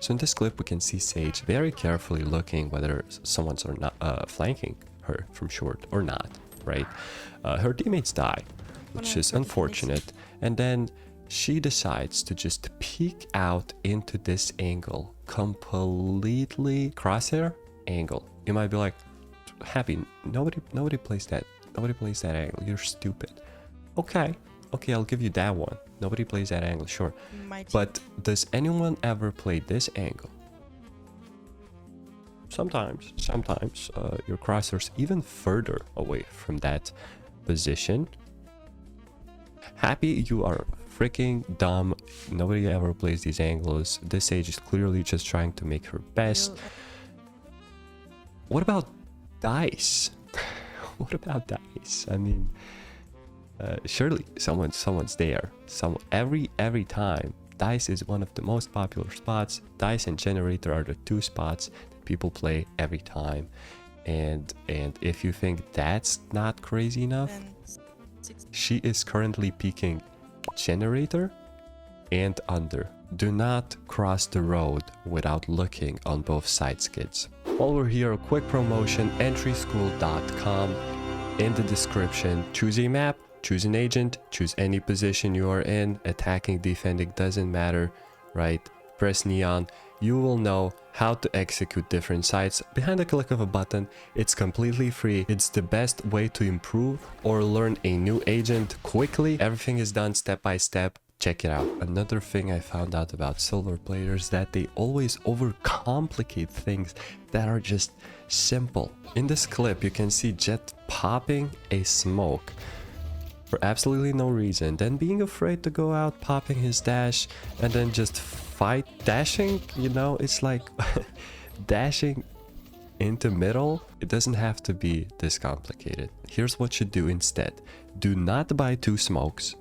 So in this clip, we can see Sage very carefully looking whether someone's or not flanking her from short or not, right? Her teammates die, which is unfortunate. And then she decides to just peek out into this angle, completely crosshair angle. You might be like, Happy, nobody plays that. Nobody plays that angle. You're stupid. Okay, I'll give you that one. Nobody plays that angle, sure. But does anyone ever play this angle? Sometimes your crosshair's even further away from that position. Happy, you are freaking dumb. Nobody ever plays these angles. This Sage is clearly just trying to make her best. What about Dice? What about Dice? I mean, surely someone's there. Every time. Dice is one of the most popular spots. Dice and Generator are the two spots that people play every time. And if you think that's not crazy enough, she is currently peeking Generator and under. Do not cross the road without looking on both sides, kids. While we're here, a quick promotion, entryschool.com. In the description, choose a map, choose an agent, choose any position you are in. Attacking, defending, doesn't matter, right? Press neon. You will know how to execute different sites behind the click of a button. It's completely free. It's the best way to improve or learn a new agent quickly. Everything is done step by step. Check it out. Another thing I found out about silver players is that they always overcomplicate things that are just simple. In this clip, you can see Jet popping a smoke for absolutely no reason, then being afraid to go out, popping his dash, and then just fight dashing. You know, it's like dashing into middle. It doesn't have to be this complicated. Here's what you do instead. Do not buy two smokes.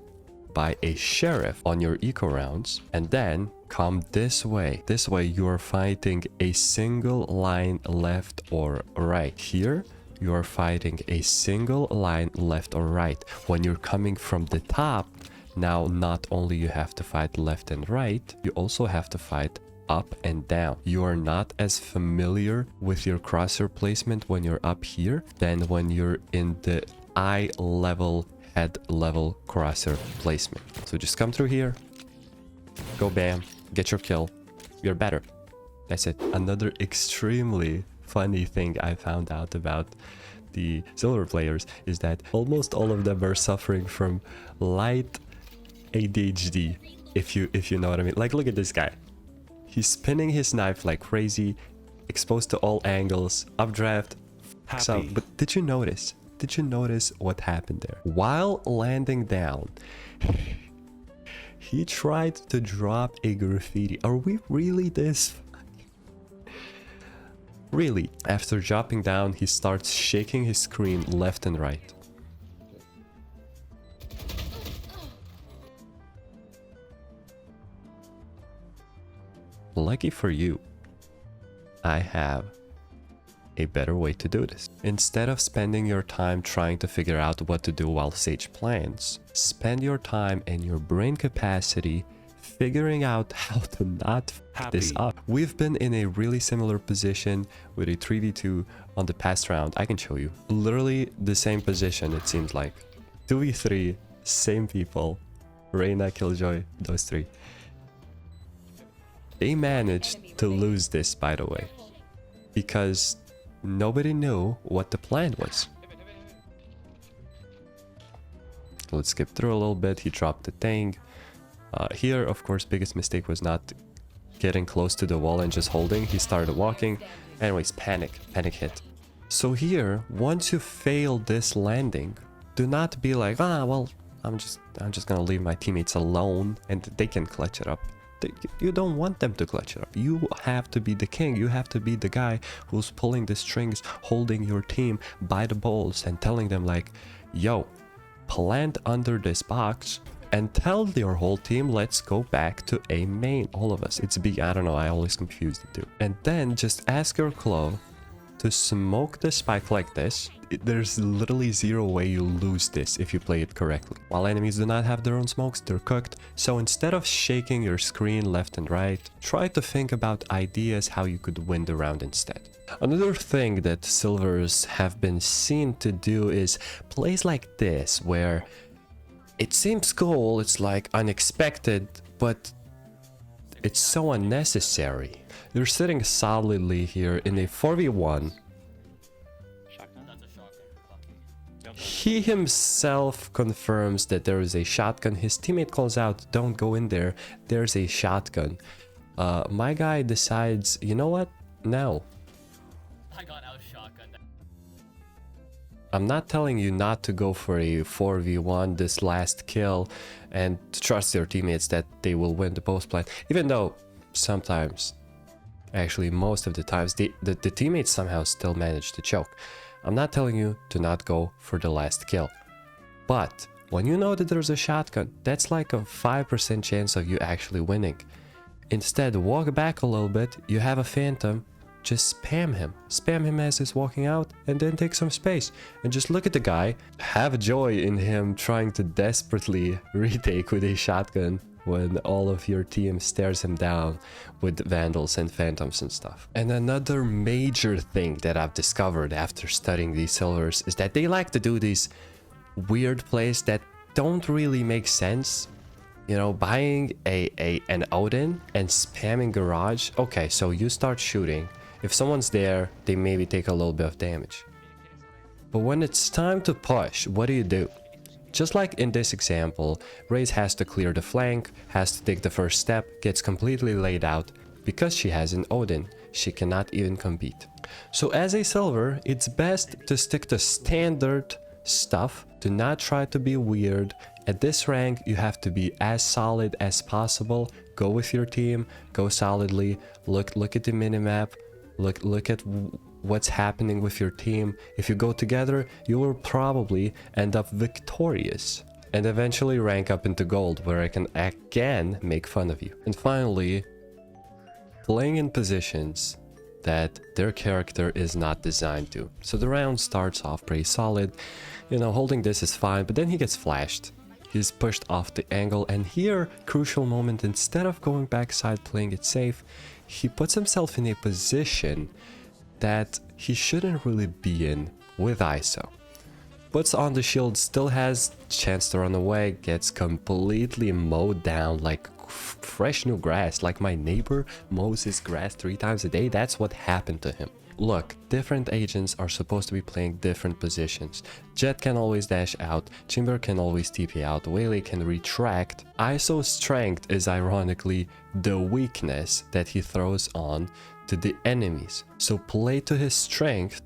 Buy a sheriff on your eco rounds and then come this way. This way you are fighting a single line left or right. Here you are fighting a single line left or right. When you're coming from the top, now not only you have to fight left and right, you also have to fight up and down. You are not as familiar with your crosshair placement when you're up here than when you're in the eye level, head level crosshair placement. So just come through here, go bam, get your kill, you're better. That's it. Another extremely funny thing I found out about the silver players is that almost all of them are suffering from light ADHD, if you know what I mean. Like, look at this guy. He's spinning his knife like crazy, exposed to all angles, updraft. So, but did you notice what happened there? While landing down, he tried to drop a graffiti. Are we really this? Really? After dropping down, he starts shaking his screen left and right. Lucky for you, I have a better way to do this. Instead of spending your time trying to figure out what to do while Sage plans, spend your time and your brain capacity figuring out how to not f this up. We've been in a really similar position with a 3v2 on the past round. I can show you. Literally the same position, it seems like. 2v3, same people. Reyna, Killjoy, those three. They managed to lose this, by the way, because nobody knew what the plan was. Let's skip through a little bit. He dropped the thing. Here, of course, biggest mistake was not getting close to the wall and just holding. He started walking. Anyways, panic hit. So here, once you fail this landing, do not be like, well, I'm just gonna leave my teammates alone and they can clutch it up. You don't want them to clutch it up. You have to be the king. You have to be the guy who's pulling the strings, holding your team by the balls and telling them like, yo, plant under this box and tell your whole team, let's go back to A main, all of us. It's B, I don't know, I always confuse the two. And then just ask your Claw to smoke the spike like this. There's literally zero way you lose this if you play it correctly. While enemies do not have their own smokes, they're cooked. So instead of shaking your screen left and right, try to think about ideas how you could win the round instead. Another thing that silvers have been seen to do is plays like this, where it seems cool, it's like unexpected, but it's so unnecessary. You're sitting solidly here in a 4v1. He himself confirms that there is a shotgun. His teammate calls out, don't go in there, there's a shotgun. My guy decides, you know what? No. I got out shotgun. I'm not telling you not to go for a 4v1 this last kill and to trust your teammates that they will win the post plant, even though sometimes, actually most of the times, the teammates somehow still manage to choke. I'm not telling you to not go for the last kill, but when you know that there's a shotgun, that's like a 5% chance of you actually winning. Instead, walk back a little bit, you have a phantom, just spam him as he's walking out, and then take some space and just look at the guy. Have joy in him trying to desperately retake with a shotgun when all of your team stares him down with vandals and phantoms and stuff. And another major thing that I've discovered after studying these silvers is that they like to do these weird plays that don't really make sense. You know, buying an Odin and spamming garage. Okay, so you start shooting. If someone's there, they maybe take a little bit of damage. But when it's time to push, what do? Just like in this example, Raze has to clear the flank, has to take the first step, gets completely laid out. Because she has an Odin, she cannot even compete. So as a silver, it's best to stick to standard stuff. Do not try to be weird. At this rank, you have to be as solid as possible. Go with your team, go solidly, look at the minimap, look at what's happening with your team. If you go together, you will probably end up victorious and eventually rank up into gold, where I can again make fun of you. And finally, playing in positions that their character is not designed to. So the round starts off pretty solid, you know, holding this is fine, but then he gets flashed. He's pushed off the angle, and here, crucial moment, instead of going backside playing it safe, he puts himself in a position that he shouldn't really be in with ISO. Puts on the shield, still has chance to run away, gets completely mowed down like fresh new grass, like my neighbor mows his grass 3 times a day. That's what happened to him. Look, different agents are supposed to be playing different positions. Jet can always dash out, Chamber can always TP out, Waylay can retract. ISO's strength is ironically the weakness that he throws on to the enemies. So play to his strength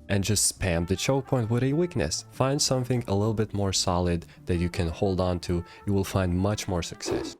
and just spam the choke point with a weakness. Find something a little bit more solid that you can hold on to. You will find much more success.